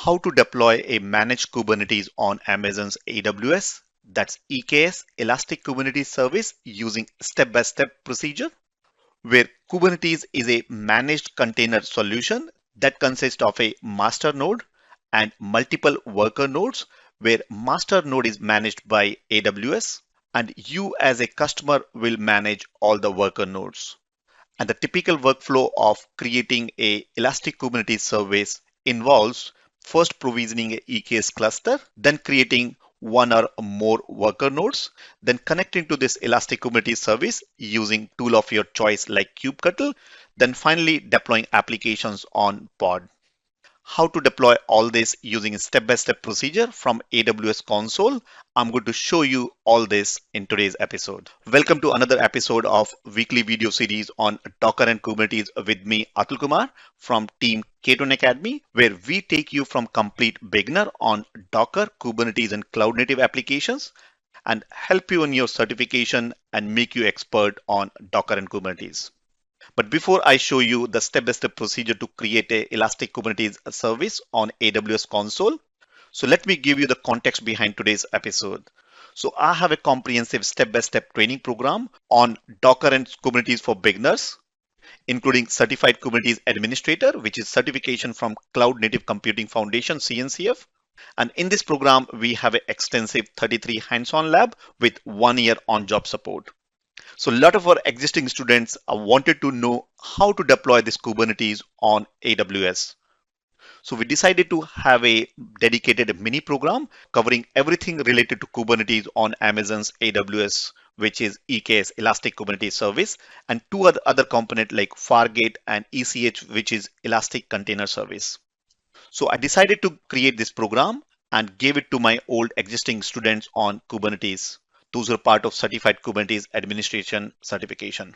how to deploy a managed Kubernetes on Amazon's AWS, that's EKS Elastic Kubernetes Service using step-by-step procedure, where Kubernetes is a managed container solution that consists of a master node and multiple worker nodes, where master node is managed by AWS and you as a customer will manage all the worker nodes. And the typical workflow of creating a Elastic Kubernetes service involves first provisioning a EKS cluster, then creating one or more worker nodes, then connecting to this Elastic Kubernetes service using tool of your choice like Kubectl, then finally deploying applications on pod. How to deploy all this using a step-by-step procedure from AWS console. I'm going to show you all this in today's episode. Welcome to another episode of weekly video series on Docker and Kubernetes with me, �𝐴𝐴𝐻𝐿 from team K21Academy, where we take you from complete beginner on Docker, Kubernetes and cloud native applications and help you in your certification and make you expert on Docker and Kubernetes. But before I show you the step-by-step procedure to create a Elastic Kubernetes service on AWS console, so let me give you the context behind today's episode. So I have a comprehensive step-by-step training program on Docker and Kubernetes for beginners, including Certified Kubernetes Administrator, which is certification from Cloud Native Computing Foundation, CNCF. And in this program, we have an extensive 33 hands-on lab with 1 year on-job support. So a lot of our existing students wanted to know how to deploy this Kubernetes on AWS. So we decided to have a dedicated mini program covering everything related to Kubernetes on Amazon's AWS, which is EKS Elastic Kubernetes Service, and two other components like Fargate and ECH, which is Elastic Container Service. So I decided to create this program and gave it to my old existing students on Kubernetes. Those are part of Certified Kubernetes Administration certification.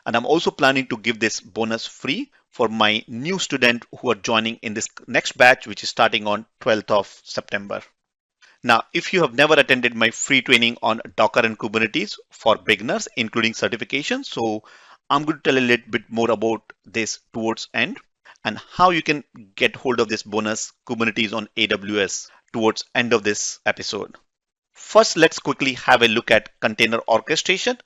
And I'm also planning to give this bonus free for my new student who are joining in this next batch, which is starting on 12th of September. Now, if you have never attended my free training on Docker and Kubernetes for beginners, including certification, so I'm going to tell a little bit more about this towards end and how you can get hold of this bonus Kubernetes on AWS towards end of this episode. First, let's quickly have a look at container orchestration,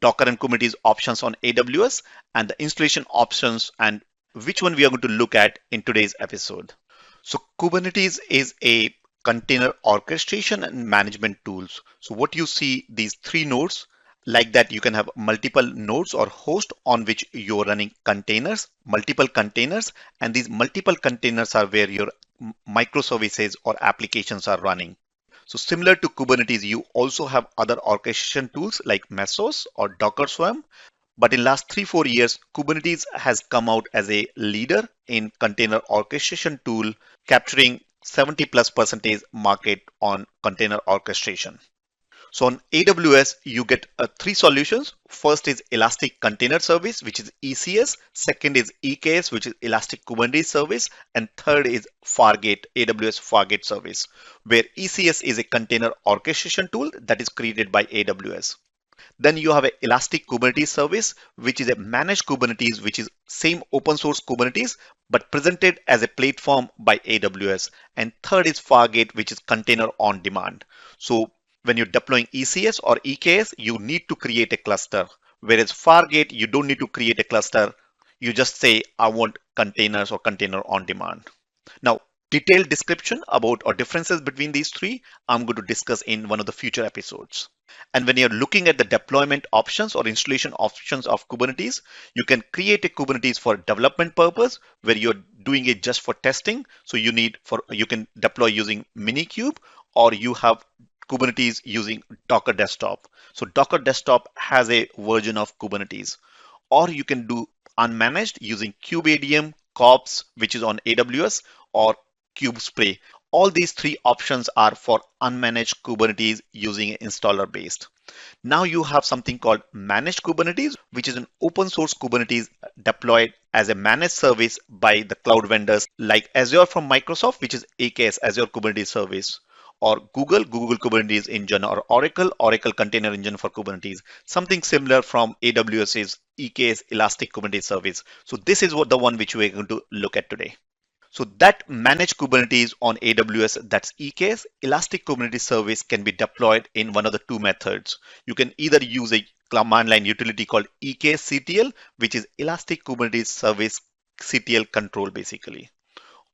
Docker and Kubernetes options on AWS, and the installation options and which one we are going to look at in today's episode. So Kubernetes is a container orchestration and management tools. So what you see, these three nodes, like that you can have multiple nodes or hosts on which you're running containers, multiple containers, and these multiple containers are where your microservices or applications are running. So similar to Kubernetes, you also have other orchestration tools like Mesos or Docker Swarm. But in last 3-4 years, Kubernetes has come out as a leader in container orchestration tool, capturing 70+% market on container orchestration. So on AWS, you get three solutions. First is Elastic Container Service, which is ECS. Second is EKS, which is Elastic Kubernetes Service. And third is Fargate, AWS Fargate Service, where ECS is a container orchestration tool that is created by AWS. Then you have an Elastic Kubernetes Service, which is a managed Kubernetes, which is same open source Kubernetes, but presented as a platform by AWS. And third is Fargate, which is container on demand. So when you're deploying ECS or EKS, you need to create a cluster. Whereas Fargate, you don't need to create a cluster. You just say, I want containers or container on demand. Now, detailed description about or differences between these three, I'm going to discuss in one of the future episodes. And when you're looking at the deployment options or installation options of Kubernetes, you can create a Kubernetes for development purpose where you're doing it just for testing. So you can deploy using Minikube, or you have Kubernetes using Docker Desktop. So Docker Desktop has a version of Kubernetes, or you can do unmanaged using kubeadm, kops, which is on AWS, or kubespray. All these three options are for unmanaged Kubernetes using installer based. Now you have something called managed Kubernetes, which is an open source Kubernetes deployed as a managed service by the cloud vendors like Azure from Microsoft, which is AKS, Azure Kubernetes Service, or Google Kubernetes Engine, or Oracle Container Engine for Kubernetes. Something similar from AWS's EKS Elastic Kubernetes Service. So this is the one which we're going to look at today. So that managed Kubernetes on AWS, that's EKS, Elastic Kubernetes Service can be deployed in one of the two methods. You can either use a command line utility called EKS CTL, which is Elastic Kubernetes Service CTL control basically,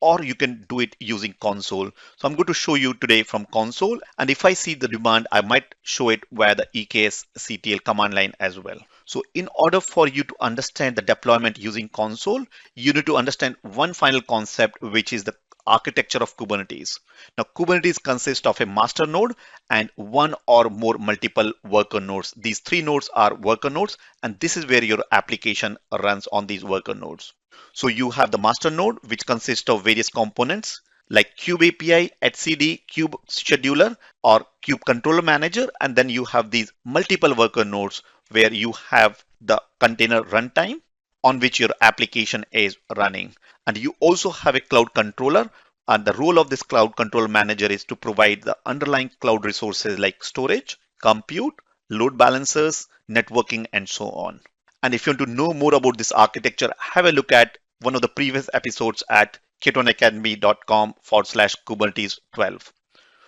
or you can do it using console. So I'm going to show you today from console, and if I see the demand, I might show it via the EKS CTL command line as well. So in order for you to understand the deployment using console, you need to understand one final concept, which is the architecture of Kubernetes. Now, Kubernetes consists of a master node and one or more multiple worker nodes. These three nodes are worker nodes, and this is where your application runs on these worker nodes. So you have the master node, which consists of various components like Kube API, etcd, Kube scheduler, or Kube controller manager. And then you have these multiple worker nodes where you have the container runtime on which your application is running. And you also have a cloud controller. And the role of this cloud control manager is to provide the underlying cloud resources like storage, compute, load balancers, networking, and so on. And if you want to know more about this architecture, have a look at one of the previous episodes at K21Academy.com/Kubernetes 12,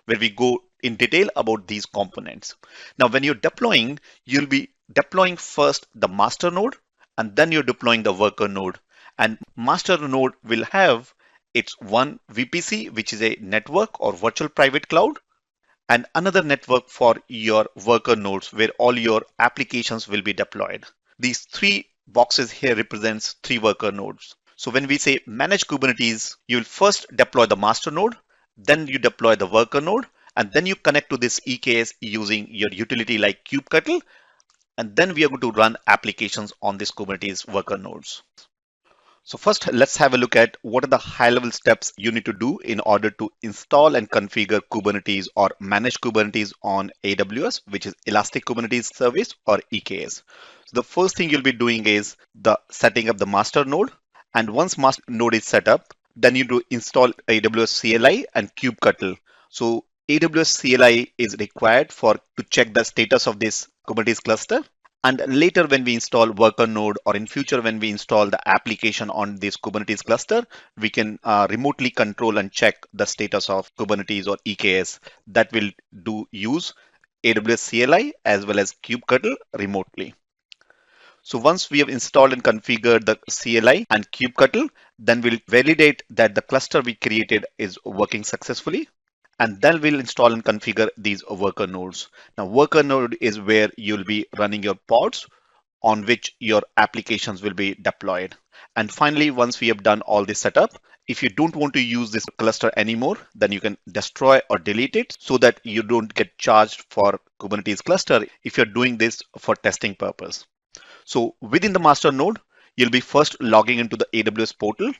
where we go in detail about these components. Now, when you're deploying, you'll be deploying first the master node, and then you're deploying the worker node. And master node will have its one VPC, which is a network or virtual private cloud, and another network for your worker nodes where all your applications will be deployed. These three boxes here represents three worker nodes. So when we say manage Kubernetes, you will first deploy the master node, then you deploy the worker node, and then you connect to this EKS using your utility like Kubectl, and then we are going to run applications on this Kubernetes worker nodes. So first, let's have a look at what are the high-level steps you need to do in order to install and configure Kubernetes or manage Kubernetes on AWS, which is Elastic Kubernetes Service or EKS. So the first thing you'll be doing is the setting up the master node. And once master node is set up, then you do install AWS CLI and Kubectl. So AWS CLI is required to check the status of this Kubernetes cluster. And later when we install worker node, or in future when we install the application on this Kubernetes cluster, we can remotely control and check the status of Kubernetes or EKS. That will use AWS CLI as well as Kubectl remotely. So once we have installed and configured the CLI and Kubectl, then we'll validate that the cluster we created is working successfully. And then we'll install and configure these worker nodes. Now, worker node is where you'll be running your pods on which your applications will be deployed. And finally, once we have done all this setup, if you don't want to use this cluster anymore, then you can destroy or delete it so that you don't get charged for Kubernetes cluster if you're doing this for testing purpose. So within the master node, you'll be first logging into the AWS portal,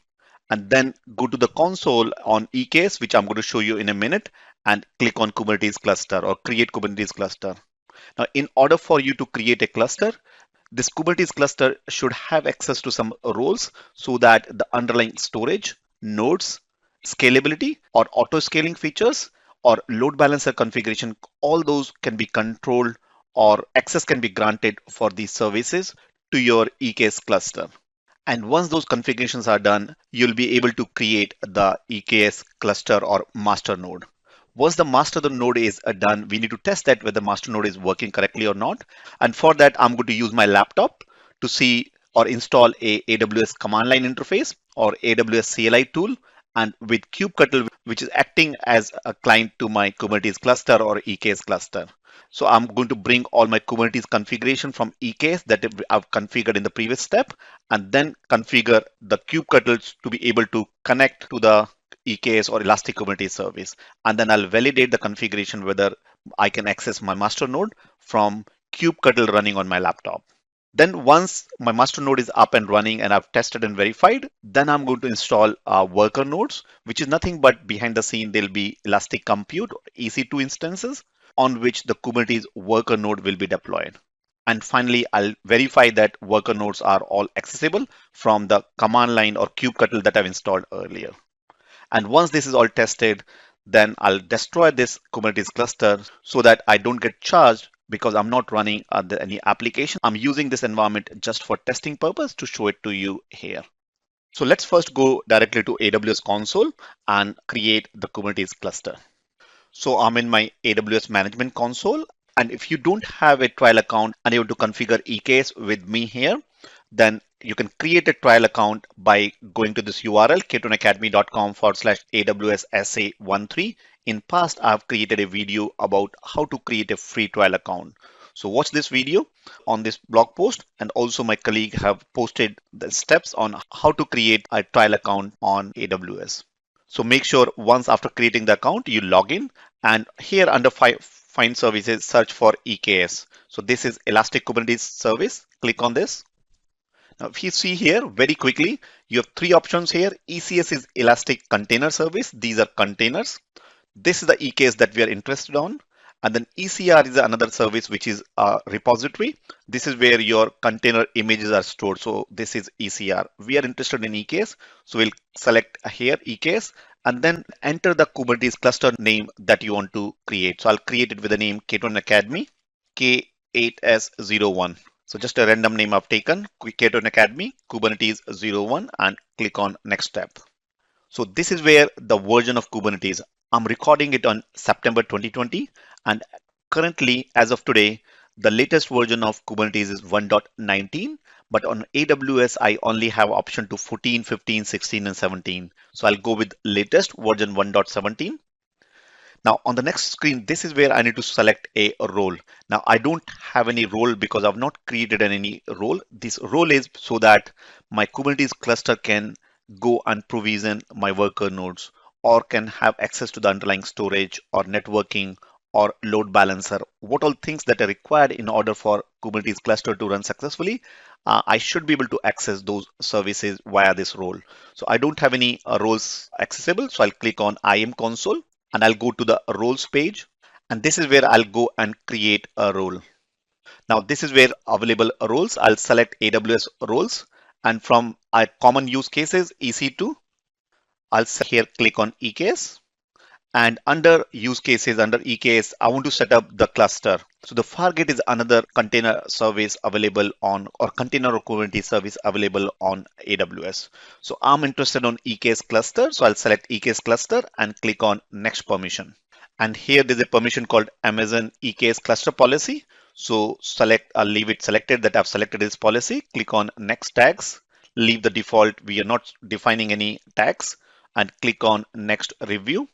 and then go to the console on EKS, which I'm going to show you in a minute, and click on Kubernetes cluster or create Kubernetes cluster. Now, in order for you to create a cluster, this Kubernetes cluster should have access to some roles so that the underlying storage, nodes, scalability or auto scaling features or load balancer configuration, all those can be controlled or access can be granted for these services to your EKS cluster. And once those configurations are done, you'll be able to create the EKS cluster or master node. Once the master node is done, we need to test that whether the master node is working correctly or not. And for that, I'm going to use my laptop to see or install a AWS command line interface or AWS CLI tool, and with Kubectl, which is acting as a client to my Kubernetes cluster or EKS cluster. So I'm going to bring all my Kubernetes configuration from EKS that I've configured in the previous step, and then configure the Kubectl to be able to connect to the EKS or Elastic Kubernetes service. And then I'll validate the configuration whether I can access my master node from Kubectl running on my laptop. Then once my master node is up and running and I've tested and verified, then I'm going to install worker nodes, which is nothing but behind the scene, there'll be Elastic Compute EC2 instances on which the Kubernetes worker node will be deployed. And finally, I'll verify that worker nodes are all accessible from the command line or Kubectl that I've installed earlier. And once this is all tested, then I'll destroy this Kubernetes cluster so that I don't get charged because I'm not running any application. I'm using this environment just for testing purpose to show it to you here. So let's first go directly to AWS console and create the Kubernetes cluster. So I'm in my AWS management console. And if you don't have a trial account and you want to configure EKS with me here, then you can create a trial account by going to this URL, k21academy.com/AWS SA13. In past, I've created a video about how to create a free trial account. So watch this video on this blog post, and also my colleague have posted the steps on how to create a trial account on AWS. So make sure once after creating the account, you log in, and here under find services, search for EKS. So this is Elastic Kubernetes Service. Click on this. Now, if you see here very quickly, you have three options here. ECS is Elastic Container Service. These are containers. This is the EKS that we are interested on. And then ECR is another service, which is a repository. This is where your container images are stored. So this is ECR. We are interested in EKS. So we'll select here EKS and then enter the Kubernetes cluster name that you want to create. So I'll create it with the name K21Academy, K8S01. So just a random name I've taken, K21Academy, Kubernetes 01, and click on next step. So this is where the version of Kubernetes. I'm recording it on September 2020, and currently, as of today, the latest version of Kubernetes is 1.19, but on AWS, I only have option to 14, 15, 16, and 17. So I'll go with latest version 1.17. Now on the next screen, this is where I need to select a role. Now I don't have any role because I've not created any role. This role is so that my Kubernetes cluster can go and provision my worker nodes or can have access to the underlying storage or networking or load balancer. What all things that are required in order for Kubernetes cluster to run successfully, I should be able to access those services via this role. So I don't have any roles accessible. So I'll click on IAM console and I'll go to the roles page. And this is where I'll go and create a role. Now this is where available roles. I'll select AWS roles, and from our common use cases EC2, I'll here click on EKS, and under use cases under EKS, I want to set up the cluster. So the Fargate is another container service available on, or container or Kubernetes service available on AWS. So I'm interested on EKS cluster. So I'll select EKS cluster and click on next permission. And here there's a permission called Amazon EKS cluster policy. So I'll leave it selected that I've selected this policy. Click on next tags, leave the default. We are not defining any tags, and click on next review.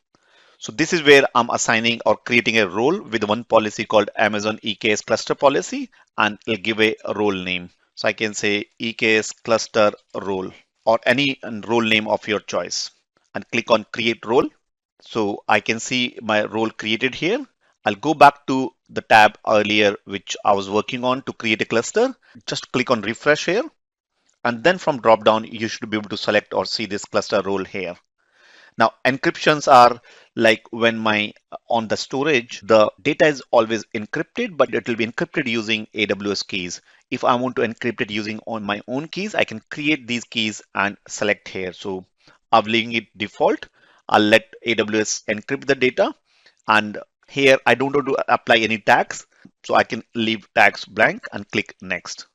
So this is where I'm assigning or creating a role with one policy called Amazon EKS cluster policy, and I'll give a role name. So I can say EKS cluster role or any role name of your choice, and click on create role. So I can see my role created here. I'll go back to the tab earlier, which I was working on to create a cluster. Just click on refresh here. And then from drop down, you should be able to select or see this cluster role here. Now, encryptions are like when on the storage, the data is always encrypted, but it will be encrypted using AWS keys. If I want to encrypt it using on my own keys, I can create these keys and select here. So I'm leaving it default. I'll let AWS encrypt the data. And here I don't want to apply any tags. So I can leave tags blank and click next.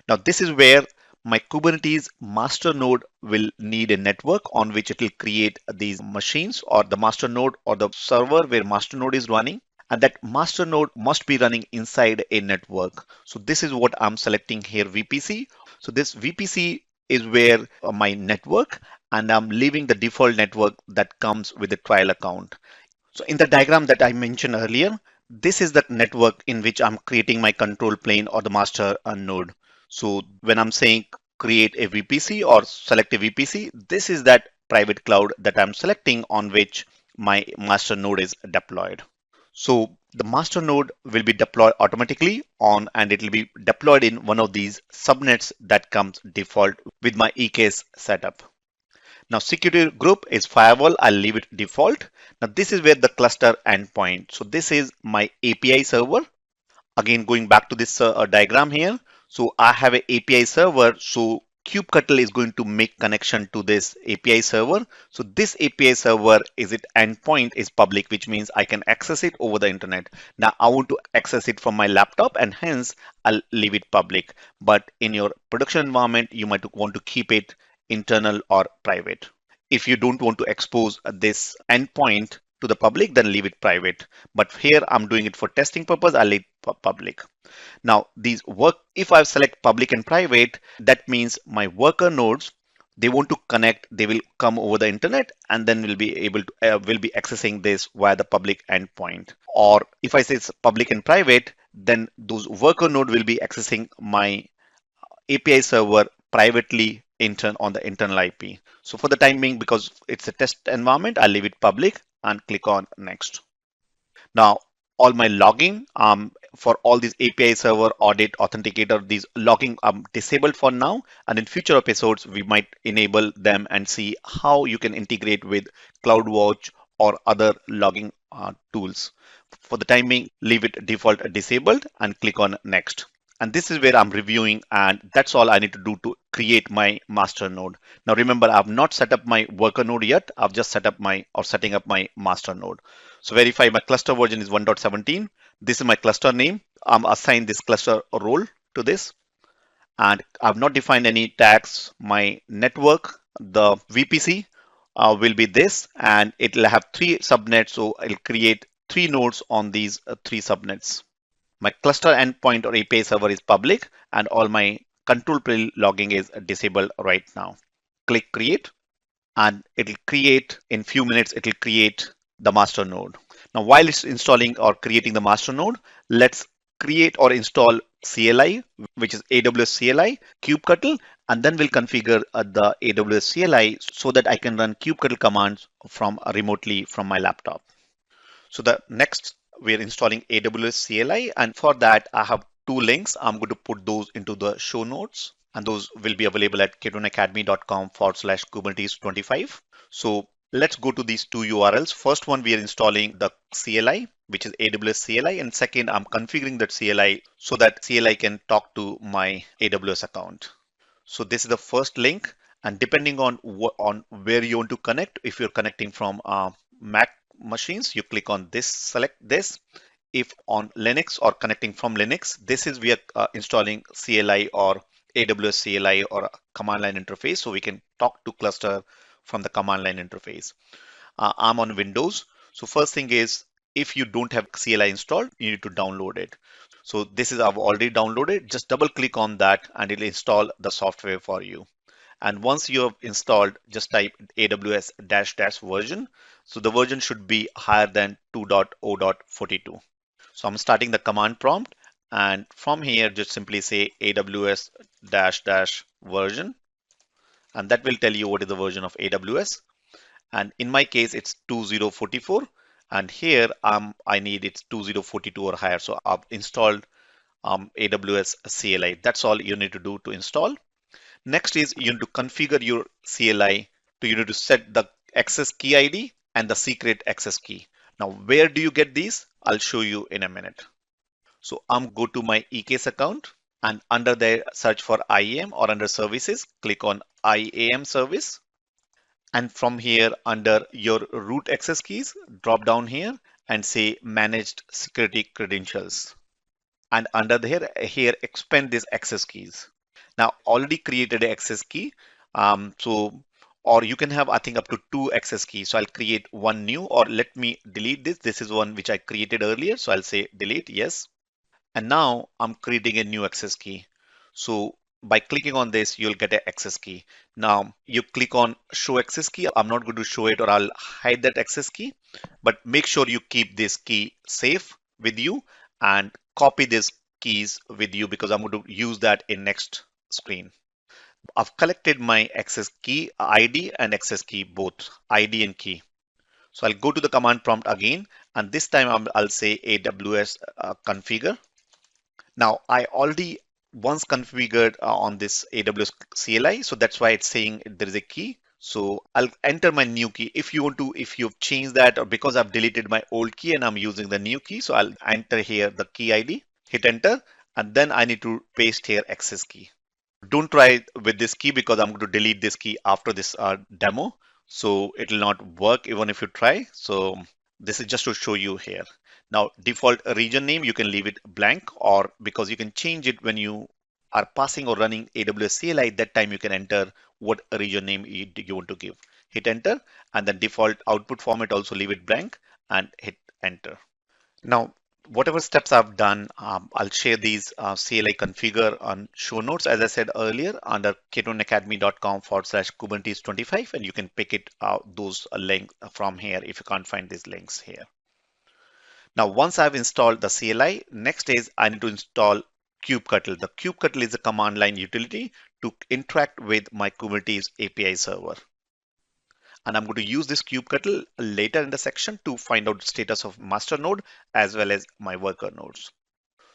Now this is where my Kubernetes master node will need a network on which it will create these machines, or the master node or the server where master node is running. And that master node must be running inside a network. So this is what I'm selecting here, VPC. So this VPC is where my network, and I'm leaving the default network that comes with the trial account. So in the diagram that I mentioned earlier, this is the network in which I'm creating my control plane or the master node. So when I'm saying create a VPC or select a VPC, this is that private cloud that I'm selecting on which my master node is deployed. So the master node will be deployed automatically on, and it will be deployed in one of these subnets that comes default with my EKS setup. Now security group is firewall. I'll leave it default. Now this is where the cluster endpoint. So this is my API server. Again, going back to this diagram here. So I have an API server. So Kubectl is going to make connection to this API server. So this API server endpoint is public, which means I can access it over the internet. Now I want to access it from my laptop, and hence I'll leave it public. But in your production environment, you might want to keep it internal or private. If you don't want to expose this endpoint to the public, then leave it private. But here I'm doing it for testing purpose, I'll leave public. Now these work, if I select public and private, that means my worker nodes, they want to connect, they will come over the internet and then will be able to will be accessing this via the public endpoint. Or if I say it's public and private, then those worker node will be accessing my API server privately on the internal IP. So for the time being, because it's a test environment, I'll leave it public and click on next. Now, all my logging for all these API server, audit, authenticator, these logging disabled for now. And in future episodes, we might enable them and see how you can integrate with CloudWatch or other logging tools. For the time being, leave it default disabled and click on next. And this is where I'm reviewing, and that's all I need to do to create my master node. Now remember, I've not set up my worker node yet. I've just setting up my master node. So verify my cluster version is 1.17. This is my cluster name. I'm assigned this cluster role to this. And I've not defined any tags. My network, the VPC will be this, and it'll have 3 subnets. So I'll create 3 nodes on these 3 subnets. My cluster endpoint or API server is public, and all my control plane logging is disabled right now. Click create, and it'll create in few minutes, it'll create the master node. Now, while it's installing or creating the master node, let's create or install CLI, which is AWS CLI, Kubectl, and then we'll configure the AWS CLI so that I can run Kubectl commands from remotely from my laptop. So the next, we're installing AWS CLI, and for that I have 2 links. I'm going to put those into the show notes, and those will be available at K21Academy.com/Kubernetes25. So let's go to these 2 URLs. First one, we are installing the CLI, which is AWS CLI, and second, I'm configuring that CLI so that CLI can talk to my AWS account. So this is the first link, and depending on where you want to connect, if you're connecting from Mac machines, you click on this, select this. If on Linux or connecting from Linux, this is we are installing CLI or AWS CLI or a command line interface, so we can talk to cluster from the command line interface. I'm on Windows, so first thing is, if you don't have CLI installed, you need to download it. So this is I've already downloaded. Just double click on that and it'll install the software for you. And once you have installed, just type AWS -- version. So the version should be higher than 2.0.42. So I'm starting the command prompt, and from here just simply say AWS -- version, and that will tell you what is the version of AWS. And in my case it's 2044, and here I need it's 2042 or higher. So I've installed AWS CLI. That's all you need to do to install. Next is you need to configure your CLI. You need to set the access key ID and the secret access key. Now, where do you get these? I'll show you in a minute. So I'm go to my EKS account, and under there search for IAM, or under services, click on IAM service. And from here, under your root access keys, drop down here and say managed security credentials. And under here expand these access keys. Now already created an access key. Or you can have, I think, up to 2 access keys. So I'll create one new, or let me delete this. This is one which I created earlier. So I'll say delete, yes. And now I'm creating a new access key. So by clicking on this, you'll get an access key. Now you click on show access key. I'm not going to show it, or I'll hide that access key, but make sure you keep this key safe with you and copy these keys with you, because I'm going to use that in next screen. I've collected my access key ID and access key, both ID and key. So I'll go to the command prompt again, and this time I'll say AWS configure. Now I already once configured on this AWS CLI, so that's why it's saying there is a key. So I'll enter my new key. If you've changed that, or because I've deleted my old key and I'm using the new key, so I'll enter here the key ID, hit enter, and then I need to paste here access key. Don't try with this key, because I'm going to delete this key after this demo. So it will not work even if you try. So this is just to show you here. Now default region name, you can leave it blank, or because you can change it when you are passing or running AWS CLI, that time you can enter what region name you want to give. Hit enter, and then default output format also leave it blank and hit enter. Now, whatever steps I've done, I'll share these CLI configure on show notes, as I said earlier, under K21Academy.com/Kubernetes 25, and you can pick it out those links from here if you can't find these links here. Now, once I've installed the CLI, next is I need to install Kubectl. The Kubectl is a command line utility to interact with my Kubernetes API server. And I'm going to use this Kubectl later in the section to find out the status of master node as well as my worker nodes.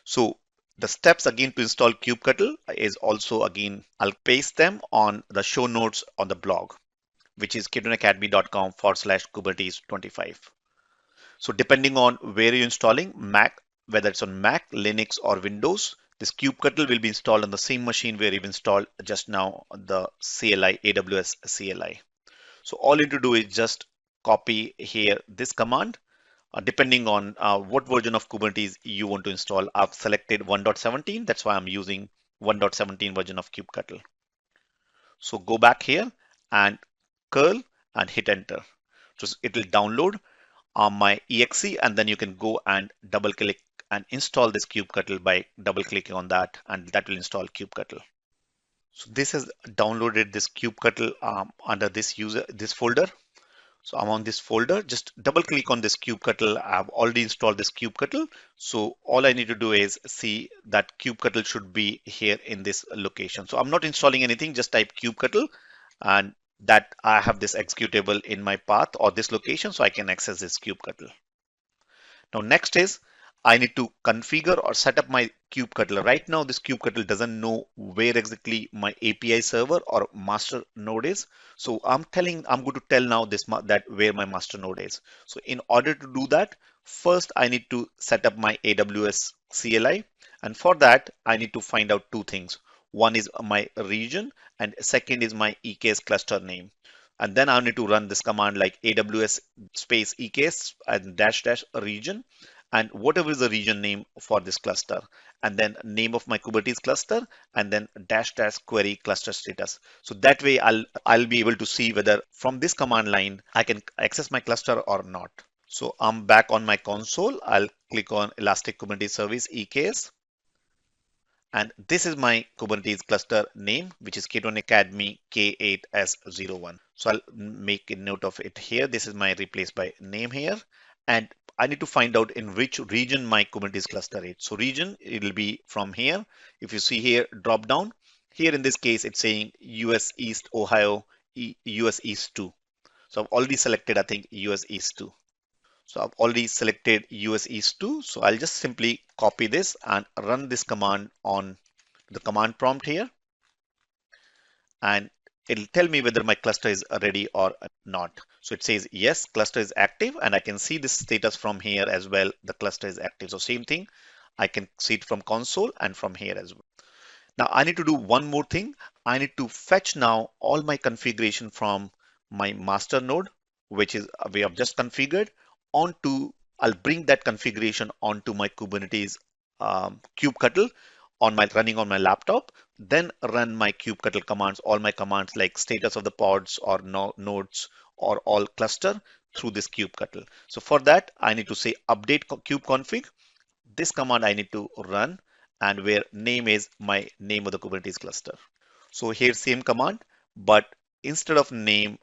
So the steps again to install Kubectl is also again, I'll paste them on the show notes on the blog, which is K21Academy.com/Kubernetes 25. So depending on where you're installing, Mac, whether it's on Mac, Linux or Windows, this Kubectl will be installed on the same machine where you've installed just now the CLI, AWS CLI. So all you need to do is just copy here this command, depending on what version of Kubernetes you want to install. I've selected 1.17, that's why I'm using 1.17 version of Kubectl. So go back here and curl and hit enter. So it will download my exe, and then you can go and double click and install this Kubectl by double clicking on that, and that will install Kubectl. So this has downloaded this Kubectl under this folder. So I'm on this folder, just double click on this Kubectl. I've already installed this Kubectl. So all I need to do is see that Kubectl should be here in this location. So I'm not installing anything, just type Kubectl and that I have this executable in my path or this location, so I can access this Kubectl. Now next is I need to configure or set up my Kubectl. Right now this Kubectl doesn't know where exactly my API server or master node is. So I'm going to tell now that where my master node is. So in order to do that, first I need to set up my AWS CLI, and for that I need to find out two things. One is my region and second is my EKS cluster name. And then I need to run this command like AWS space EKS and dash region, and whatever is the region name for this cluster, and then name of my Kubernetes cluster, and then dash query cluster status. So that way I'll be able to see whether from this command line I can access my cluster or not. So I'm back on my console. I'll click on Elastic Kubernetes Service EKS. And this is my Kubernetes cluster name, which is K21 Academy K8S01. So I'll make a note of it here. This is my replace by name here. And I need to find out in which region my Kubernetes cluster is. So region, it will be from here. If you see here, drop down. Here in this case, it's saying US East Ohio, US East 2. So I've already selected, I think, US East 2. So I've already selected US East 2. So I'll just simply copy this and run this command on the command prompt here. And it'll tell me whether my cluster is ready or not. So it says, yes, cluster is active, and I can see this status from here as well. The cluster is active. So same thing, I can see it from console and from here as well. Now I need to do one more thing. I need to fetch now all my configuration from my master node, which is we have just configured, I'll bring that configuration onto my Kubernetes Kubectl running on my laptop, then run my Kubectl commands, all my commands like status of the pods or nodes or all cluster through this Kubectl. So for that, I need to say update kubeconfig. This command I need to run, and where name is my name of the Kubernetes cluster. So here same command, but instead of name,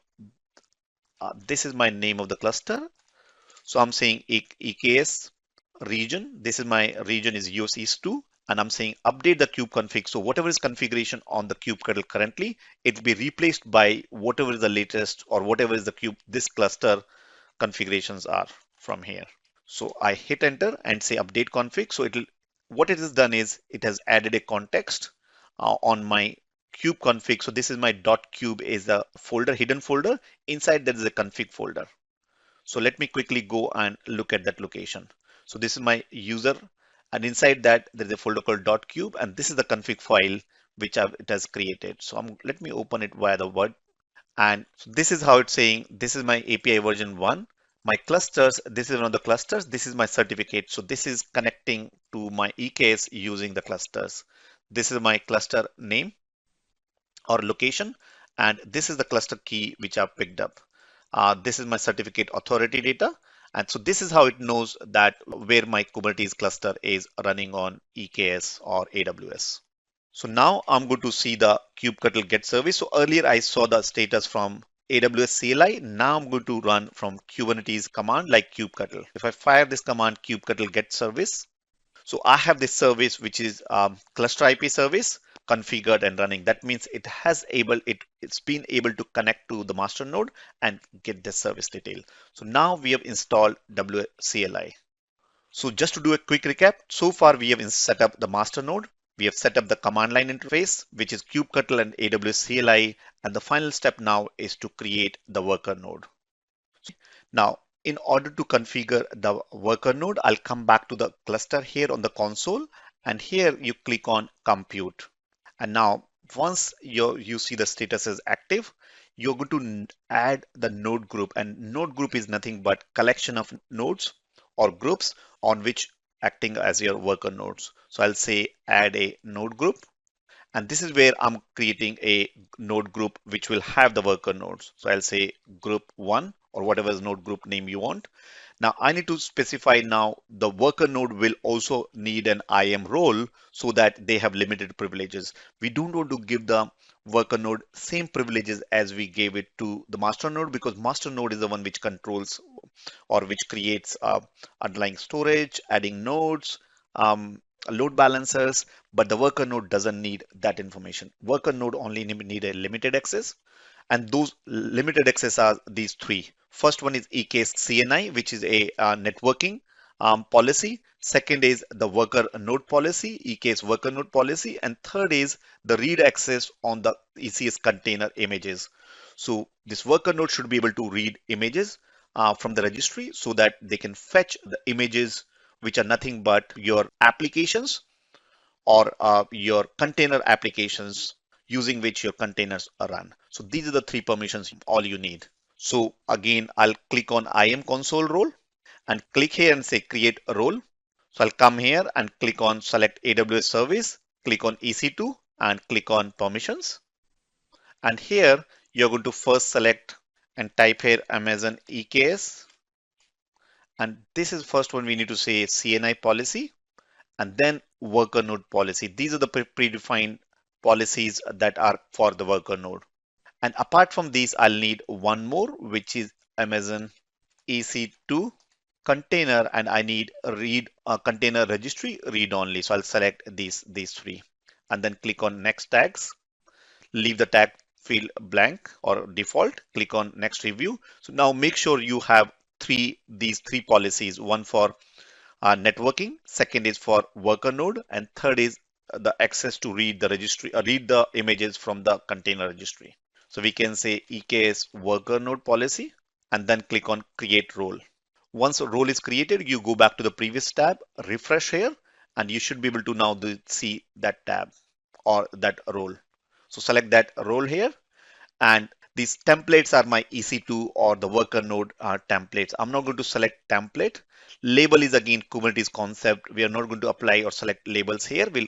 this is my name of the cluster. So I'm saying EKS region. This is my region is US East 2, and I'm saying update the kubeconfig. So whatever is configuration on the Kubectl currently, it will be replaced by whatever is the latest or whatever is this cluster configurations are from here. So I hit enter and say update config. So what it has done is it has added a context on my kubeconfig. So this is my .kube is a folder, hidden folder. Inside there is a config folder. So let me quickly go and look at that location. So this is my user, and inside that there is a folder called .kube, and this is the config file which it has created. So let me open it via the Word, and so this is how it's saying. This is my API version 1. My clusters, this is one of the clusters. This is my certificate. So this is connecting to my EKS using the clusters. This is my cluster name or location, and this is the cluster key which I've picked up. This is my certificate authority data. And so this is how it knows that where my Kubernetes cluster is running on EKS or AWS. So now I'm going to see the Kubectl get service. So earlier I saw the status from AWS CLI. Now I'm going to run from Kubernetes command like kubectl. If I fire this command kubectl get service, so I have this service which is cluster IP service configured and running. That means it's been able to connect to the master node and get this service detail. So now we have installed WCLI. So just to do a quick recap, so far we have set up the master node. We have set up the command line interface, which is kubectl and AWS CLI. And the final step now is to create the worker node. Now, in order to configure the worker node, I'll come back to the cluster here on the console, and here you click on compute. And now once you see the status is active, you're going to add the node group, and node group is nothing but collection of nodes or groups on which acting as your worker nodes. So I'll say add a node group. And this is where I'm creating a node group which will have the worker nodes. So I'll say group 1 or whatever node group name you want. Now I need to specify now the worker node will also need an IAM role so that they have limited privileges. We don't want to give the worker node same privileges as we gave it to the master node, because master node is the one which controls or which creates underlying storage, adding nodes, load balancers, but the worker node doesn't need that information. Worker node only need a limited access, and those limited access are these three. First one is EKS CNI, which is a networking policy. Second is the worker node policy, EKS worker node policy, and third is the read access on the ECS container images. So this worker node should be able to read images from the registry so that they can fetch the images which are nothing but your applications or your container applications using which your containers are run. So these are the three permissions, all you need. So again, I'll click on IAM console role and click here and say create a role. So I'll come here and click on select AWS service, click on EC2 and click on permissions. And here you're going to first select and type here Amazon EKS. And this is first one we need to say CNI policy and then worker node policy. These are the predefined policies that are for the worker node. And apart from these, I'll need one more, which is Amazon EC2 container, and I need a read container registry read only. So I'll select these three and then click on next tags. Leave the tag field blank or default. Click on next review. So now make sure you have these three policies, one for networking, second is for worker node, and third is the access to read the registry, read the images from the container registry. So we can say EKS worker node policy and then click on create role. Once a role is created, you go back to the previous tab, refresh here, and you should be able to now see that tab or that role. So select that role here, and these templates are my EC2 or the worker node templates. I'm not going to select template. Label is again Kubernetes concept. We are not going to apply or select labels here. We'll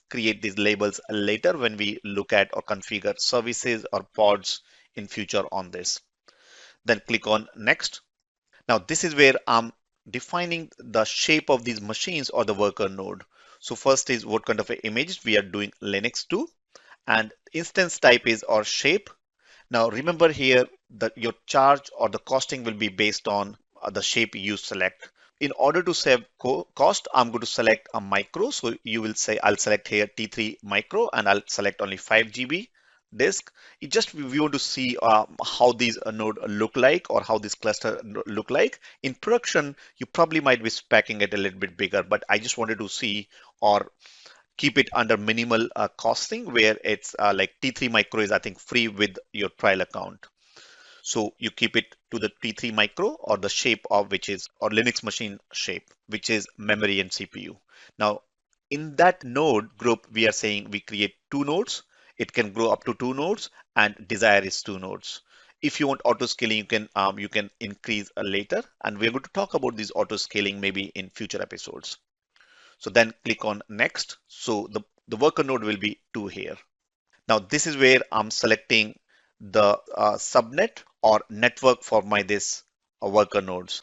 create these labels later when we look at or configure services or pods in future on this. Then click on next. Now this is where I'm defining the shape of these machines or the worker node. So first is what kind of image we are doing Linux to, and instance type is or shape. Now remember here that your charge or the costing will be based on the shape you select. In order to save cost, I'm going to select a micro. So you will say I'll select here T3 micro and I'll select only 5 GB disk. It just we want to see how these node look like or how this cluster look like. In production, you probably might be speccing it a little bit bigger, but I just wanted to see or keep it under minimal costing where it's like T3 micro is I think free with your trial account. So you keep it to the T3 micro or the shape of which is or Linux machine shape, which is memory and CPU. Now in that node group, we are saying we create two nodes. It can grow up to two nodes and desire is two nodes. If you want auto scaling, you can increase later, and we're going to talk about this auto scaling maybe in future episodes. So then click on next. So the worker node will be 2 here. Now this is where I'm selecting the subnet or network for my this worker nodes.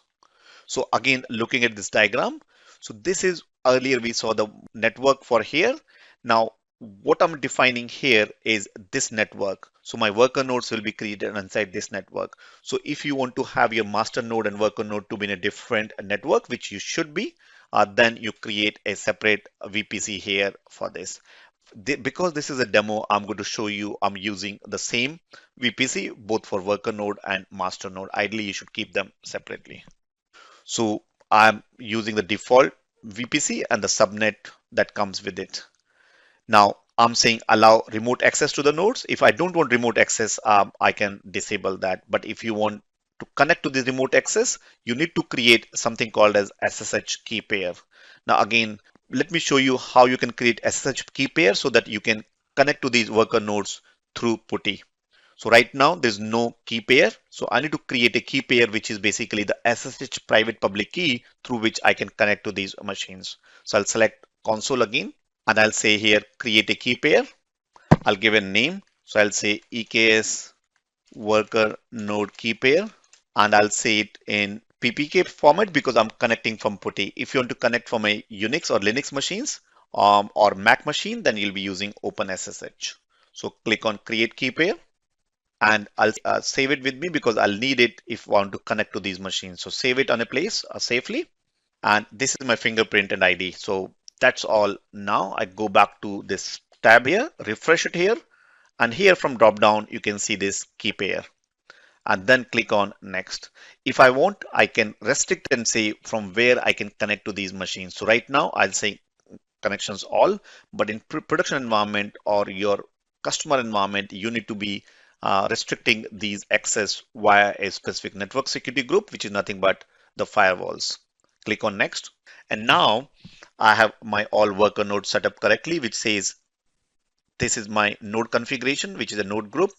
So again, looking at this diagram, so this is earlier we saw the network for here. Now, what I'm defining here is this network. So my worker nodes will be created inside this network. So if you want to have your master node and worker node to be in a different network, which you should be, then you create a separate VPC here for this. Because this is a demo, I'm going to show you I'm using the same VPC both for worker node and master node. Ideally, you should keep them separately. So I'm using the default VPC and the subnet that comes with it. Now I'm saying allow remote access to the nodes. If I don't want remote access, I can disable that. But if you want to connect to this remote access, you need to create something called as SSH key pair. Now again, let me show you how you can create SSH key pair so that you can connect to these worker nodes through PuTTY. So right now there's no key pair. So I need to create a key pair, which is basically the SSH private public key through which I can connect to these machines. So I'll select console again and I'll say here, create a key pair. I'll give a name. So I'll say EKS worker node key pair and I'll say it in PPK format because I'm connecting from PuTTY. If you want to connect from a Unix or Linux machines or Mac machine, then you'll be using OpenSSH. So click on create key pair. And I'll save it with me because I'll need it if I want to connect to these machines. So save it on a place safely. And this is my fingerprint and ID. So that's all. Now I go back to this tab here, refresh it here. And here from drop down, you can see this key pair. And then click on next. If I want, I can restrict and say from where I can connect to these machines. So right now I'll say connections all, but in production environment or your customer environment, you need to be restricting these access via a specific network security group, which is nothing but the firewalls. Click on next. And now I have my all worker nodes set up correctly, which says this is my node configuration, which is a node group.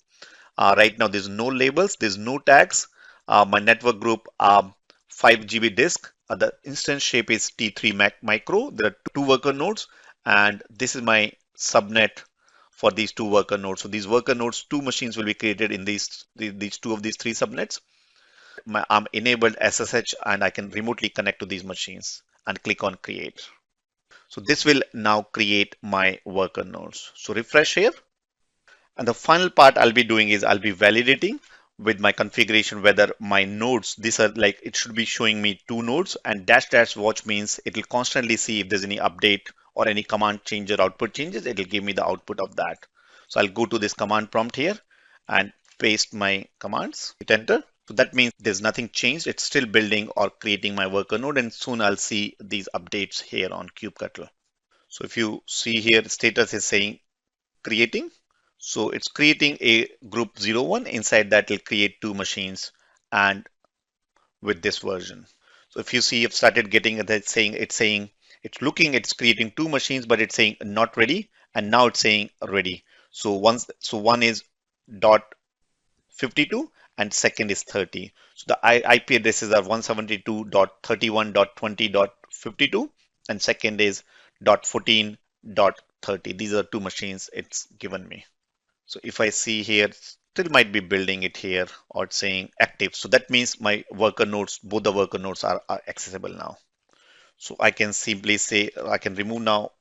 Right now there's no labels, there's no tags. My network group 5 GB disk. The instance shape is T3 micro. There are 2 worker nodes, and this is my subnet for these 2 worker nodes. So these worker nodes, 2 machines will be created in these 2 of these 3 subnets. I'm enabled SSH and I can remotely connect to these machines and click on create. So this will now create my worker nodes. So refresh here. And the final part I'll be doing is I'll be validating with my configuration whether my nodes, these are like, it should be showing me 2 nodes, and dash watch means it will constantly see if there's any update or any command change or output changes, it will give me the output of that. So I'll go to this command prompt here and paste my commands, hit enter. So that means there's nothing changed. It's still building or creating my worker node, and soon I'll see these updates here on Kubectl. So if you see here, status is saying creating. So it's creating a group 01. Inside that will create 2 machines and with this version. So if you see, I've started getting that saying, it's creating 2 machines, but it's saying not ready. And now it's saying ready. So one is .52 and second is 30. So the IP addresses are 172.31.20.52 and second is .14.30. These are 2 machines it's given me. So if I see here, still might be building it here or it's saying active. So that means my worker nodes, both the worker nodes are accessible now. So I can simply say, I can remove now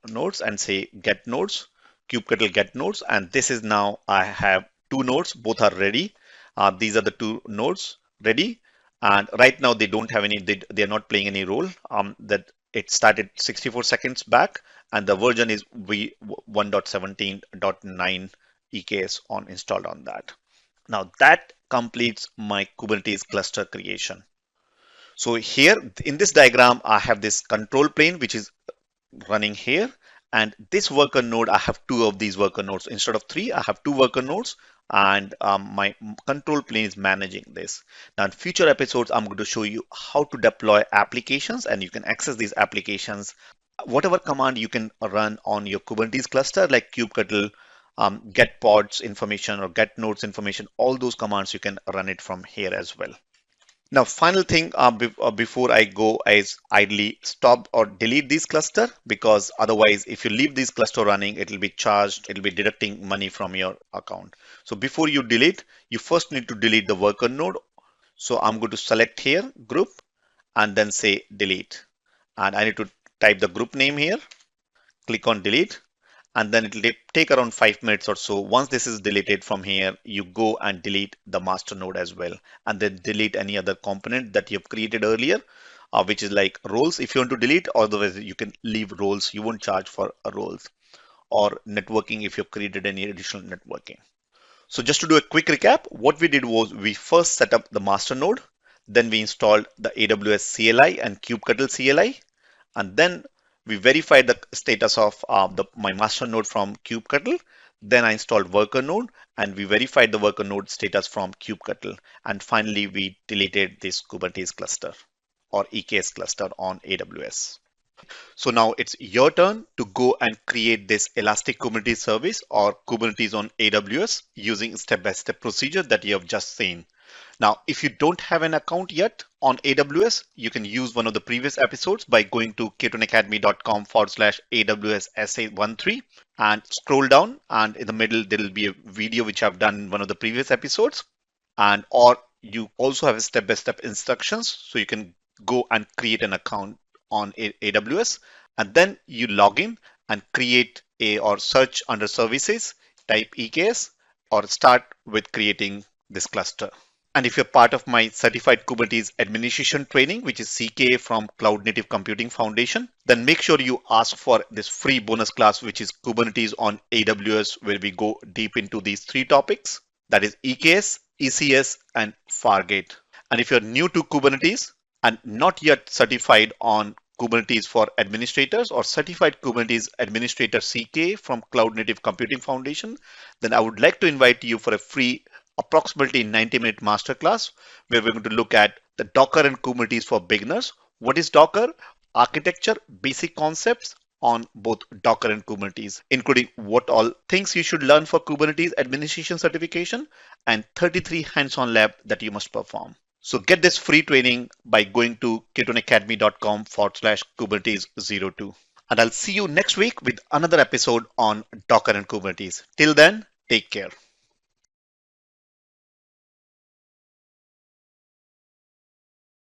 nodes and say get nodes, Kubectl get nodes. And this is now I have 2 nodes, both are ready. These are the 2 nodes ready. And right now they don't have any, they are not playing any role. That it started 64 seconds back and the version is v1.17.9 EKS on installed on that. Now that completes my Kubernetes cluster creation. So here in this diagram, I have this control plane, which is running here. And this worker node, I have 2 of these worker nodes. Instead of 3, I have 2 worker nodes and my control plane is managing this. Now in future episodes, I'm going to show you how to deploy applications and you can access these applications. Whatever command you can run on your Kubernetes cluster like Kubectl, get pods information or get nodes information, all those commands you can run it from here as well. Now, final thing before I go is idly stop or delete this cluster, because otherwise, if you leave this cluster running, it will be charged, it will be deducting money from your account. So before you delete, you first need to delete the worker node. So I'm going to select here group and then say delete. And I need to type the group name here, click on delete, and then it will take around 5 minutes or so. Once this is deleted from here, you go and delete the master node as well, and then delete any other component that you have created earlier, which is like roles if you want to delete. Otherwise, you can leave roles. You won't charge for roles, or networking if you've created any additional networking. So just to do a quick recap, what we did was we first set up the master node, then we installed the AWS CLI and Kubectl CLI, and then we verified the status of my master node from Kubectl. Then I installed worker node and we verified the worker node status from Kubectl. And finally, we deleted this Kubernetes cluster or EKS cluster on AWS. So now it's your turn to go and create this Elastic Kubernetes service or Kubernetes on AWS using step-by-step procedure that you have just seen. Now, if you don't have an account yet on AWS, you can use one of the previous episodes by going to K21Academy.com/AWS SA13 and scroll down, and in the middle there will be a video which I've done in one of the previous episodes, and or you also have step-by-step instructions, so you can go and create an account on AWS, and then you log in and create a or search under services, type EKS, or start with creating this cluster. And if you're part of my certified Kubernetes administration training, which is CKA from Cloud Native Computing Foundation, then make sure you ask for this free bonus class, which is Kubernetes on AWS, where we go deep into these three topics. That is EKS, ECS, and Fargate. And if you're new to Kubernetes and not yet certified on Kubernetes for administrators or certified Kubernetes administrator CKA from Cloud Native Computing Foundation, then I would like to invite you for a free approximately 90-minute masterclass where we're going to look at the Docker and Kubernetes for beginners. What is Docker? Architecture, basic concepts on both Docker and Kubernetes, including what all things you should learn for Kubernetes administration certification and 33 hands-on lab that you must perform. So get this free training by going to K21Academy.com/Kubernetes02. And I'll see you next week with another episode on Docker and Kubernetes. Till then, take care.